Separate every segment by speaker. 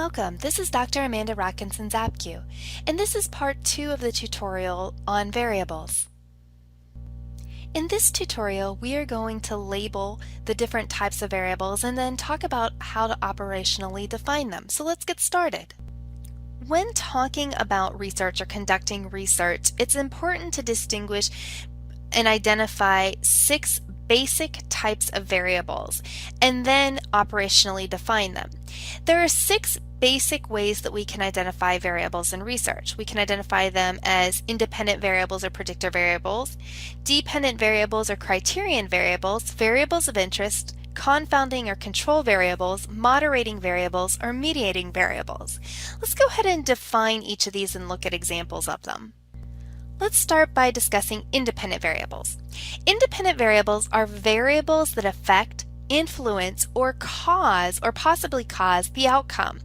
Speaker 1: Welcome, this is Dr. Amanda Rockinson-Zapke, and this is part 2 of the tutorial on variables. In this tutorial, we are going to label the different types of variables and then talk about how to operationally define them. So let's get started. When talking about research or conducting research, it's important to distinguish and identify 6 basic types of variables and then operationally define them. There are 6 basic ways that we can identify variables in research. We can identify them as independent variables or predictor variables, dependent variables or criterion variables, variables of interest, confounding or control variables, moderating variables, or mediating variables. Let's go ahead and define each of these and look at examples of them. Let's start by discussing independent variables. Independent variables are variables that affect, influence, or cause, or possibly cause, the outcome,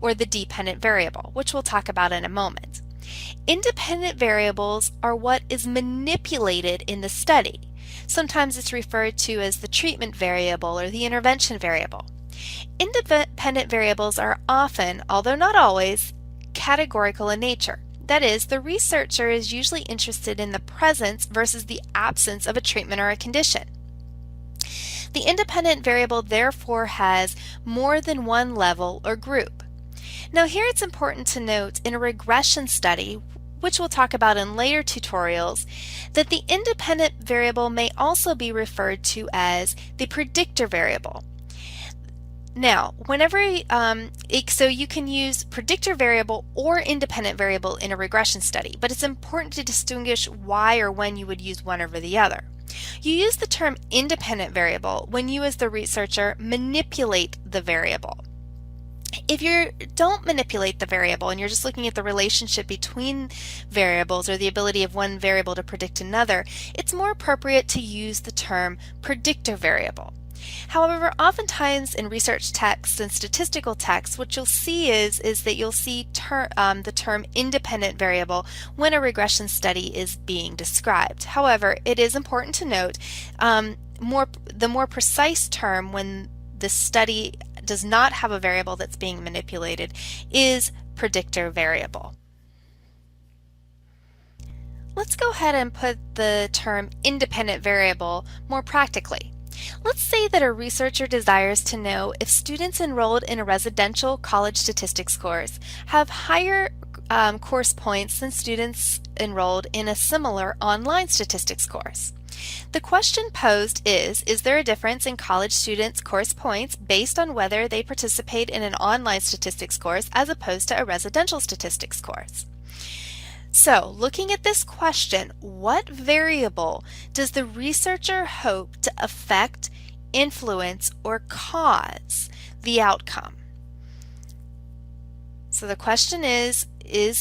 Speaker 1: or the dependent variable, which we'll talk about in a moment. Independent variables are what is manipulated in the study. Sometimes it's referred to as the treatment variable or the intervention variable. Independent variables are often, although not always, categorical in nature. That is, the researcher is usually interested in the presence versus the absence of a treatment or a condition. The independent variable therefore has more than one level or group. Now here it's important to note in a regression study, which we'll talk about in later tutorials, that the independent variable may also be referred to as the predictor variable. Now, so you can use predictor variable or independent variable in a regression study, but it's important to distinguish why or when you would use one over the other. You use the term independent variable when you as the researcher manipulate the variable. If you don't manipulate the variable and you're just looking at the relationship between variables or the ability of one variable to predict another, it's more appropriate to use the term predictor variable. However, oftentimes in research texts and statistical texts, what you'll see is that you'll see the term independent variable when a regression study is being described. However, it is important to note the more precise term when the study does not have a variable that's being manipulated is predictor variable. Let's go ahead and put the term independent variable more practically. Let's say that a researcher desires to know if students enrolled in a residential college statistics course have higher course points than students enrolled in a similar online statistics course. The question posed is there a difference in college students' course points based on whether they participate in an online statistics course as opposed to a residential statistics course? So, looking at this question, what variable does the researcher hope to affect, influence, or cause the outcome? So the question is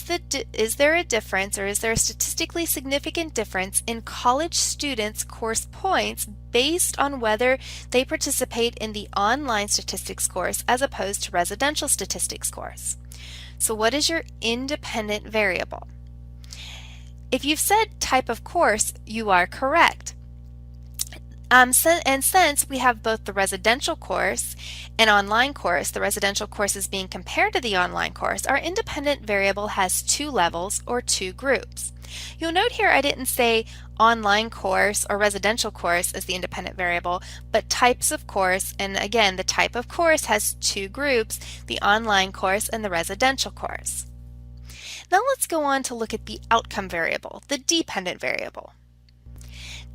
Speaker 1: there a difference or is there a statistically significant difference in college students' course points based on whether they participate in the online statistics course as opposed to residential statistics course? So what is your independent variable? If you've said type of course, you are correct. And since we have both the residential course and online course, the residential course is being compared to the online course, our independent variable has 2 levels or 2 groups. You'll note here I didn't say online course or residential course as the independent variable, but types of course, and again, the type of course has 2 groups, the online course and the residential course. Now let's go on to look at the outcome variable, the dependent variable.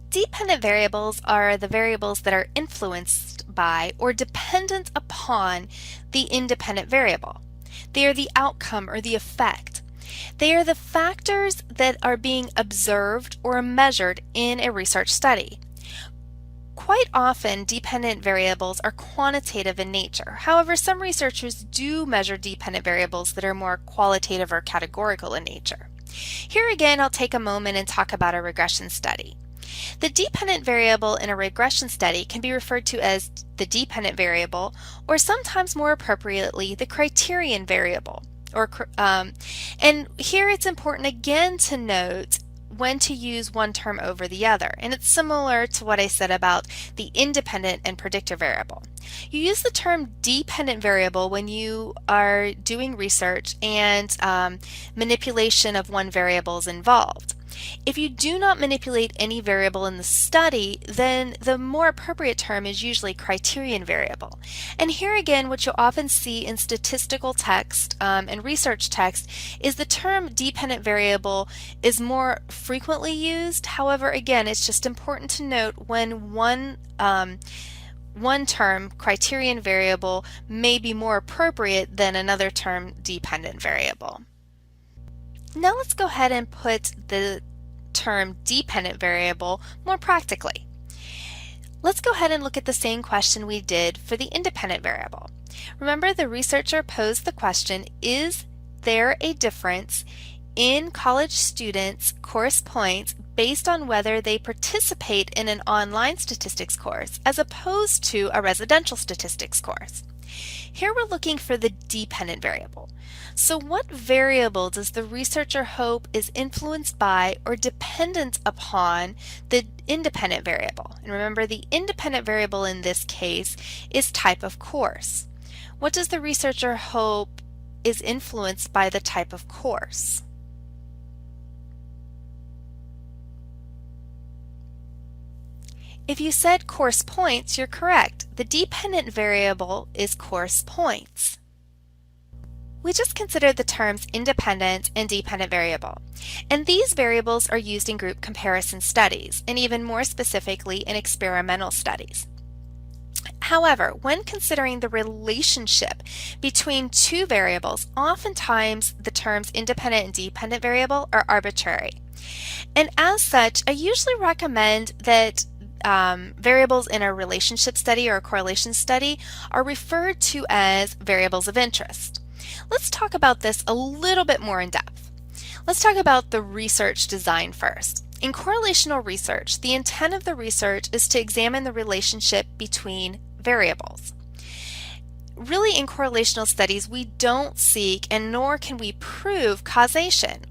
Speaker 1: Dependent variables are the variables that are influenced by or dependent upon the independent variable. They are the outcome or the effect. They are the factors that are being observed or measured in a research study. Quite often, dependent variables are quantitative in nature. However, some researchers do measure dependent variables that are more qualitative or categorical in nature. Here again, I'll take a moment and talk about a regression study. The dependent variable in a regression study can be referred to as the dependent variable, or sometimes more appropriately, the criterion variable. And here it's important again to note when to use one term over the other. And it's similar to what I said about the independent and predictor variable. You use the term dependent variable when you are doing research and manipulation of one variable is involved. If you do not manipulate any variable in the study, then the more appropriate term is usually criterion variable. And here again, what you'll often see in statistical text and research text is the term dependent variable is more frequently used. However, again, it's just important to note when one term, criterion variable, may be more appropriate than another term, dependent variable. Now let's go ahead and put the term dependent variable more practically. Let's go ahead and look at the same question we did for the independent variable. Remember, the researcher posed the question, is there a difference in college students' course points based on whether they participate in an online statistics course as opposed to a residential statistics course? Here we're looking for the dependent variable. So what variable does the researcher hope is influenced by or dependent upon the independent variable? And remember, the independent variable in this case is type of course. What does the researcher hope is influenced by the type of course? If you said course points, you're correct. The dependent variable is course points. We just considered the terms independent and dependent variable, and these variables are used in group comparison studies, and even more specifically in experimental studies. However, when considering the relationship between two variables, oftentimes the terms independent and dependent variable are arbitrary. And as such, I usually recommend that variables in a relationship study or a correlation study are referred to as variables of interest. Let's talk about this a little bit more in depth. Let's talk about the research design first. In correlational research, the intent of the research is to examine the relationship between variables. Really, in correlational studies, we don't seek and nor can we prove causation.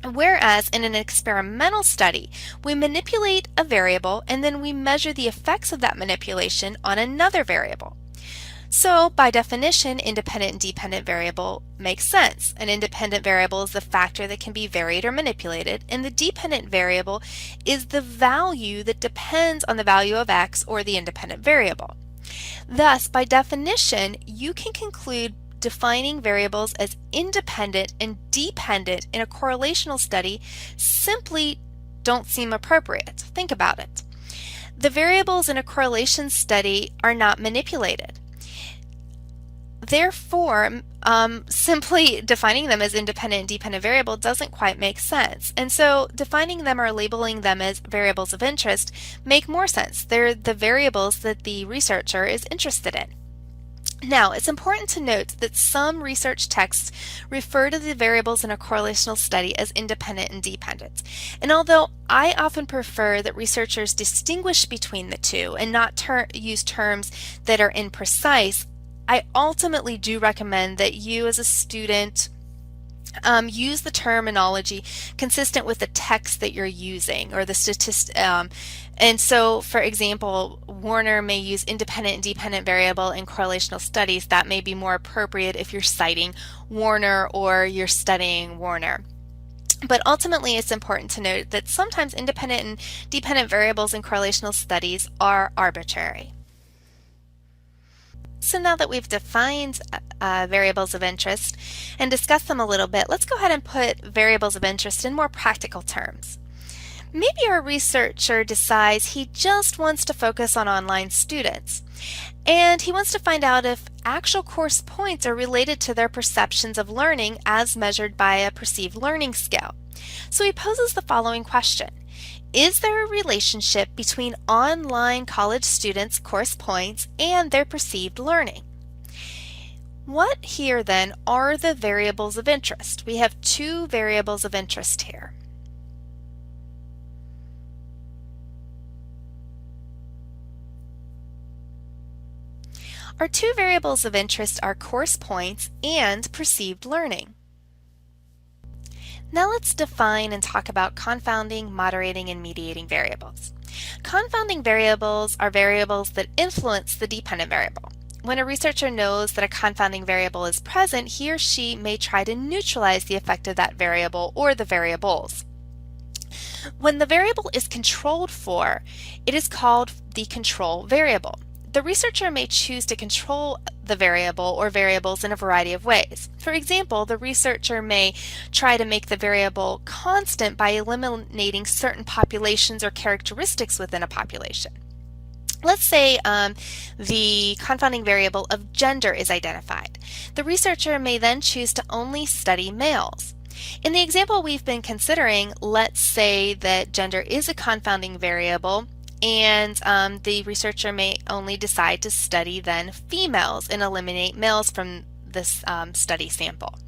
Speaker 1: Whereas in an experimental study, we manipulate a variable and then we measure the effects of that manipulation on another variable. So, by definition, independent and dependent variable makes sense. An independent variable is the factor that can be varied or manipulated, and the dependent variable is the value that depends on the value of x or the independent variable. Thus, by definition, you can conclude defining variables as independent and dependent in a correlational study simply don't seem appropriate. Think about it. The variables in a correlation study are not manipulated. Therefore, simply defining them as independent and dependent variable doesn't quite make sense. And so defining them or labeling them as variables of interest make more sense. They're the variables that the researcher is interested in. Now, it's important to note that some research texts refer to the variables in a correlational study as independent and dependent. And although I often prefer that researchers distinguish between the two and not use terms that are imprecise, I ultimately do recommend that you as a student use the terminology consistent with the text that you're using or the statistic. And so, for example, Warner may use independent and dependent variable in correlational studies. That may be more appropriate if you're citing Warner or you're studying Warner. But ultimately, it's important to note that sometimes independent and dependent variables in correlational studies are arbitrary. So now that we've defined variables of interest and discussed them a little bit, let's go ahead and put variables of interest in more practical terms. Maybe our researcher decides he just wants to focus on online students, and he wants to find out if actual course points are related to their perceptions of learning as measured by a perceived learning scale. So he poses the following question. Is there a relationship between online college students' course points and their perceived learning? What here then are the variables of interest? We have two variables of interest here. Our two variables of interest are course points and perceived learning. Now let's define and talk about confounding, moderating, and mediating variables. Confounding variables are variables that influence the dependent variable. When a researcher knows that a confounding variable is present, he or she may try to neutralize the effect of that variable or the variables. When the variable is controlled for, it is called the control variable. The researcher may choose to control the variable or variables in a variety of ways. For example, the researcher may try to make the variable constant by eliminating certain populations or characteristics within a population. Let's say the confounding variable of gender is identified. The researcher may then choose to only study males. In the example we've been considering, let's say that gender is a confounding variable, and the researcher may only decide to study then females and eliminate males from this study sample.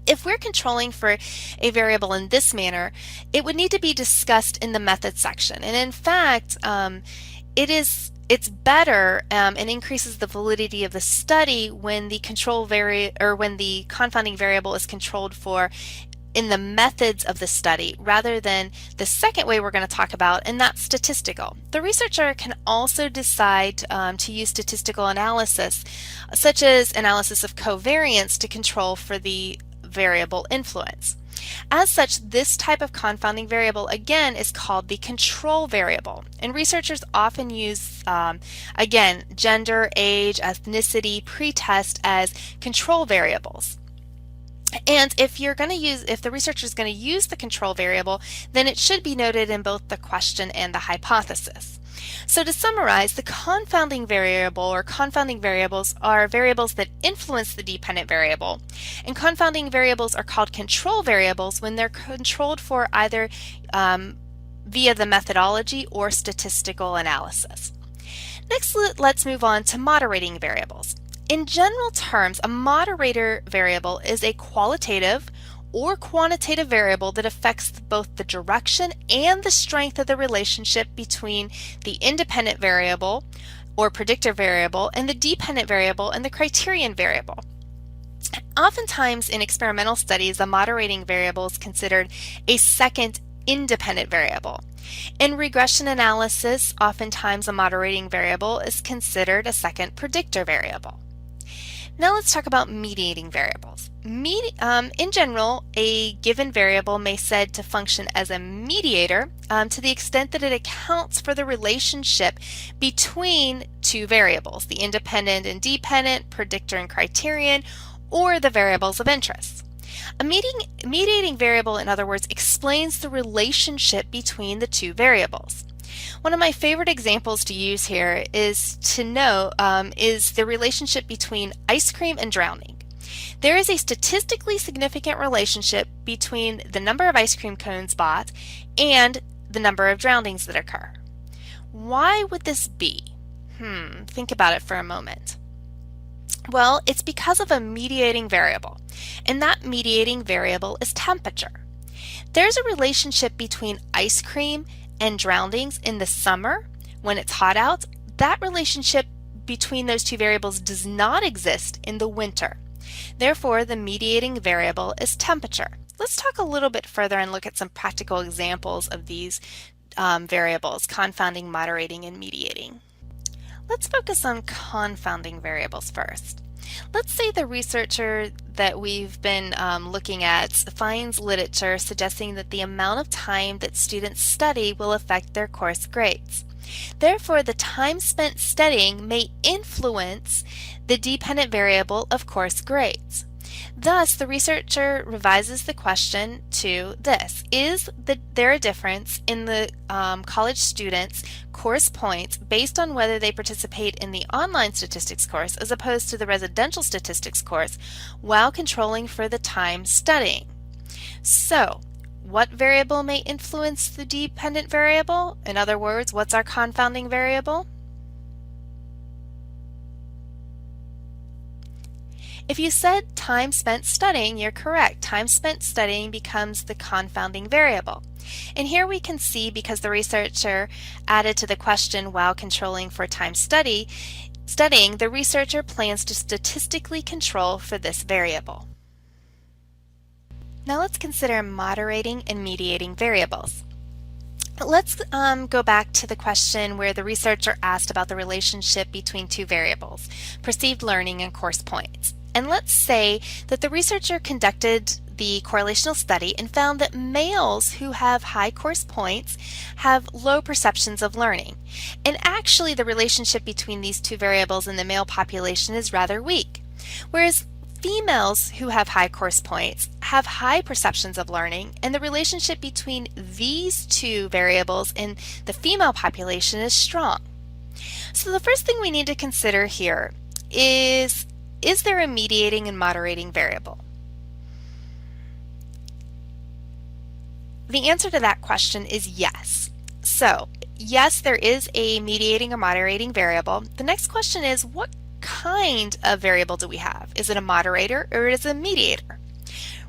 Speaker 1: If we're controlling for a variable in this manner, it would need to be discussed in the methods section. And in fact, it's better and increases the validity of the study when the when the confounding variable is controlled for in the methods of the study rather than the second way we're going to talk about, and that's statistical. The researcher can also decide to use statistical analysis, such as analysis of covariance, to control for the variable influence. As such, this type of confounding variable again is called the control variable, and researchers often use again gender, age, ethnicity, pretest as control variables. And if the researcher is going to use the control variable, then it should be noted in both the question and the hypothesis. So to summarize, the confounding variable or confounding variables are variables that influence the dependent variable, and confounding variables are called control variables when they're controlled for either via the methodology or statistical analysis. Next, let's move on to moderating variables. In general terms, a moderator variable is a qualitative or quantitative variable that affects both the direction and the strength of the relationship between the independent variable or predictor variable and the dependent variable and the criterion variable. Oftentimes in experimental studies, a moderating variable is considered a second independent variable. In regression analysis, oftentimes a moderating variable is considered a second predictor variable. Now let's talk about mediating variables. In general, a given variable may be said to function as a mediator to the extent that it accounts for the relationship between two variables, the independent and dependent, predictor and criterion, or the variables of interest. A mediating variable, in other words, explains the relationship between the two variables. One of my favorite examples to use here is the relationship between ice cream and drowning. There is a statistically significant relationship between the number of ice cream cones bought and the number of drownings that occur. Why would this be? Think about it for a moment. Well, it's because of a mediating variable, and that mediating variable is temperature. There's a relationship between ice cream and drownings in the summer when it's hot out. That relationship between those two variables does not exist in the winter. Therefore, the mediating variable is temperature. Let's talk a little bit further and look at some practical examples of these variables: confounding, moderating, and mediating. Let's focus on confounding variables first. Let's say the researcher that we've been looking at finds literature suggesting that the amount of time that students study will affect their course grades. Therefore, the time spent studying may influence the dependent variable of course grades. Thus, the researcher revises the question to this: is there a difference in the college students' course points based on whether they participate in the online statistics course as opposed to the residential statistics course while controlling for the time studying? So, what variable may influence the dependent variable? In other words, what's our confounding variable? If you said time spent studying, you're correct. Time spent studying becomes the confounding variable. And here we can see, because the researcher added to the question while controlling for time studying, the researcher plans to statistically control for this variable. Now let's consider moderating and mediating variables. Let's go back to the question where the researcher asked about the relationship between two variables, perceived learning and course points. And let's say that the researcher conducted the correlational study and found that males who have high course points have low perceptions of learning. And actually the relationship between these two variables in the male population is rather weak. Whereas females who have high course points have high perceptions of learning, and the relationship between these two variables in the female population is strong. So the first thing we need to consider here is there a mediating and moderating variable? The answer to that question is yes. So yes, there is a mediating or moderating variable. The next question is, what kind of variable do we have? Is it a moderator or is it a mediator?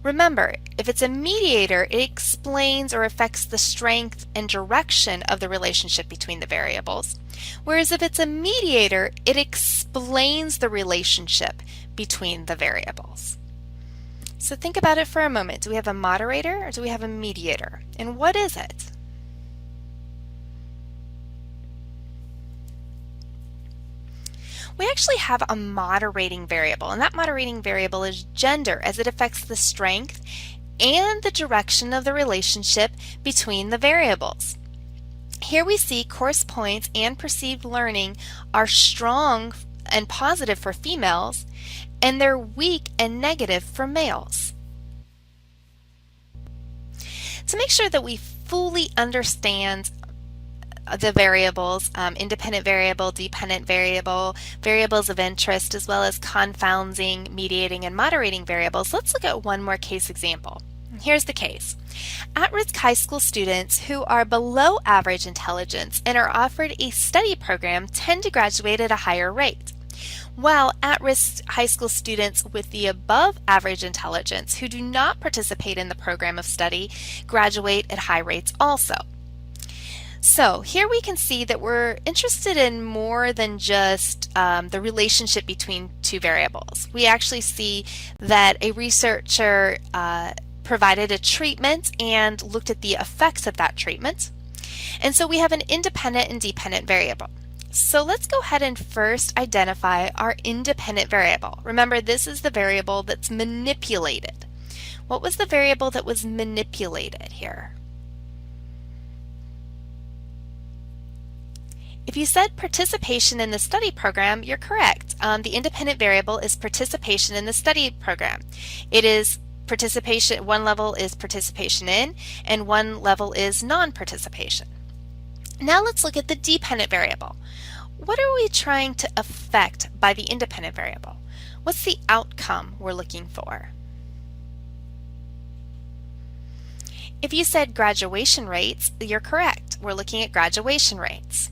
Speaker 1: Remember, if it's a mediator, it explains or affects the strength and direction of the relationship between the variables. Whereas if it's a mediator, it explains the relationship between the variables. So think about it for a moment. Do we have a moderator or do we have a mediator? And what is it? We actually have a moderating variable, and that moderating variable is gender, as it affects the strength and the direction of the relationship between the variables. Here we see course points and perceived learning are strong and positive for females, and they're weak and negative for males. To make sure that we fully understand the variables, independent variable, dependent variable, variables of interest, as well as confounding, mediating, and moderating variables, let's look at one more case example. Here's the case. At-risk high school students who are below average intelligence and are offered a study program tend to graduate at a higher rate, while at-risk high school students with the above average intelligence who do not participate in the program of study graduate at high rates also. So here we can see that we're interested in more than just the relationship between two variables. We actually see that a researcher provided a treatment and looked at the effects of that treatment. And so we have an independent and dependent variable. So let's go ahead and first identify our independent variable. Remember, this is the variable that's manipulated. What was the variable that was manipulated here? If you said participation in the study program, you're correct. The independent variable is participation in the study program. It is participation, one level is participation in, and one level is non-participation. Now let's look at the dependent variable. What are we trying to affect by the independent variable? What's the outcome we're looking for? If you said graduation rates, you're correct. We're looking at graduation rates.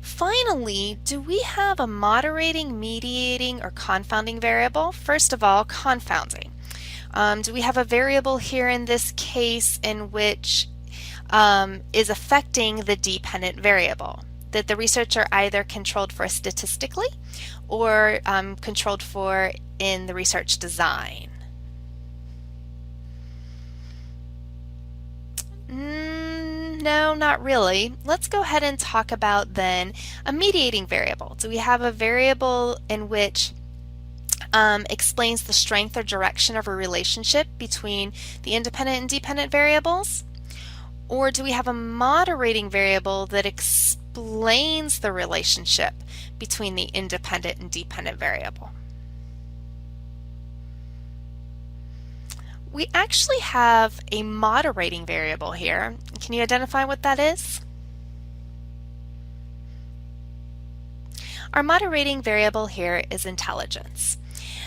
Speaker 1: Finally, do we have a moderating, mediating, or confounding variable? First of all, confounding. Do we have a variable here in this case in which is affecting the dependent variable that the researcher either controlled for statistically or controlled for in the research design? No, not really. Let's go ahead and talk about then a mediating variable. Do we have a variable in which explains the strength or direction of a relationship between the independent and dependent variables? Or do we have a moderating variable that explains the relationship between the independent and dependent variable? We actually have a moderating variable here. Can you identify what that is? Our moderating variable here is intelligence.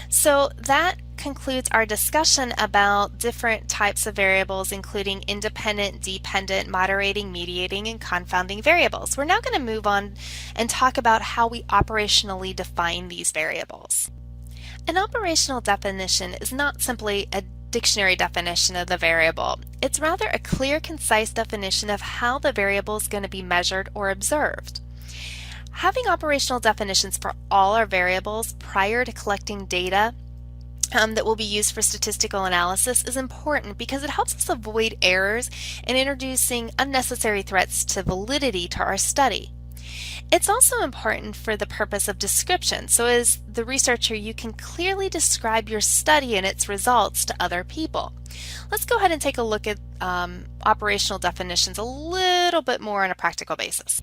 Speaker 1: So that concludes our discussion about different types of variables, including independent, dependent, moderating, mediating, and confounding variables. We're now going to move on and talk about how we operationally define these variables. An operational definition is not simply a dictionary definition of the variable. It's rather a clear, concise definition of how the variable is going to be measured or observed. Having operational definitions for all our variables prior to collecting data that will be used for statistical analysis is important because it helps us avoid errors and introducing unnecessary threats to validity to our study. It's also important for the purpose of description, so as the researcher you can clearly describe your study and its results to other people. Let's go ahead and take a look at operational definitions a little bit more on a practical basis.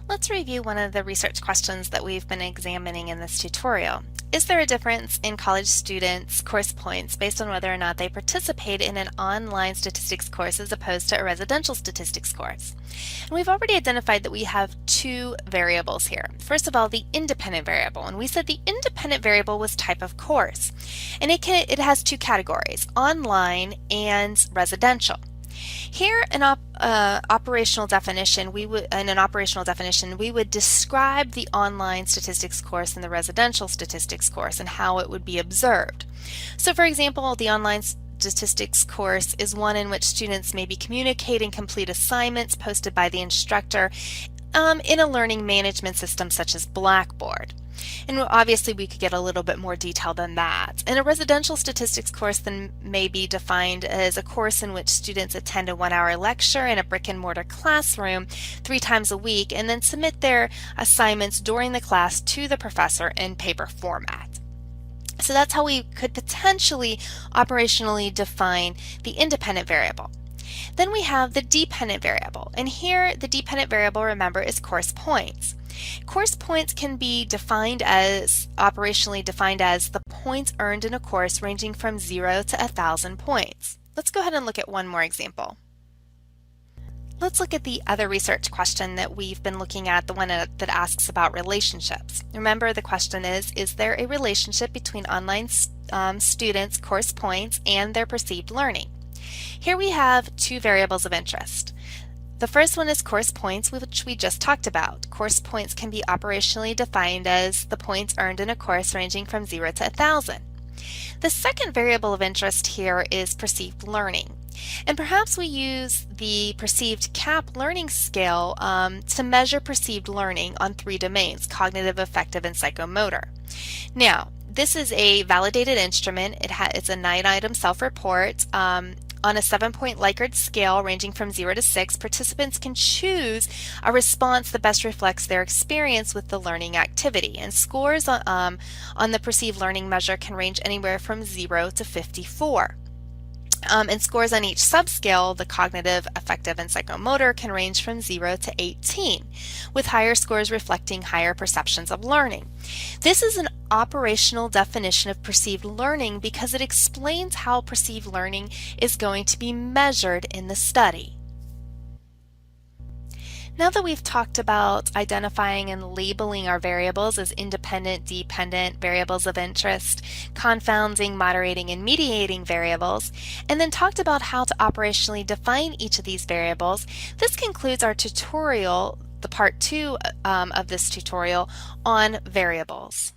Speaker 1: Let's review one of the research questions that we've been examining in this tutorial. Is there a difference in college students' course points based on whether or not they participate in an online statistics course as opposed to a residential statistics course? And we've already identified that we have two variables here. First of all, the independent variable, and we said the independent variable was type of course. And it has two categories, online and residential. Here in an operational definition, we would describe the online statistics course and the residential statistics course and how it would be observed. So for example, the online statistics course is one in which students may be communicating complete assignments posted by the instructor in a learning management system such as Blackboard. And obviously we could get a little bit more detail than that. And a residential statistics course then may be defined as a course in which students attend a 1-hour lecture in a brick and mortar classroom 3 times a week and then submit their assignments during the class to the professor in paper format. So that's how we could potentially operationally define the independent variable. Then we have the dependent variable, and here the dependent variable, remember, is course points. Course points can be operationally defined as the points earned in a course ranging from 0 to 1,000 points. Let's go ahead and look at one more example. Let's look at the other research question that we've been looking at, the one that asks about relationships. Remember, the question is there a relationship between online students' course points and their perceived learning? Here we have two variables of interest. The first one is course points, which we just talked about. Course points can be operationally defined as the points earned in a course ranging from 0 to 1,000. The second variable of interest here is perceived learning. And perhaps we use the perceived CAP learning scale to measure perceived learning on 3 domains: cognitive, affective, and psychomotor. Now, this is a validated instrument. It's a 9-item self-report. On a 7-point Likert scale ranging from 0 to 6, participants can choose a response that best reflects their experience with the learning activity. And scores on the perceived learning measure can range anywhere from 0 to 54. And scores on each subscale, the cognitive, affective, and psychomotor, can range from 0 to 18, with higher scores reflecting higher perceptions of learning. This is an operational definition of perceived learning because it explains how perceived learning is going to be measured in the study. Now that we've talked about identifying and labeling our variables as independent, dependent, variables of interest, confounding, moderating, and mediating variables, and then talked about how to operationally define each of these variables, this concludes our tutorial, the part 2 of this tutorial on variables.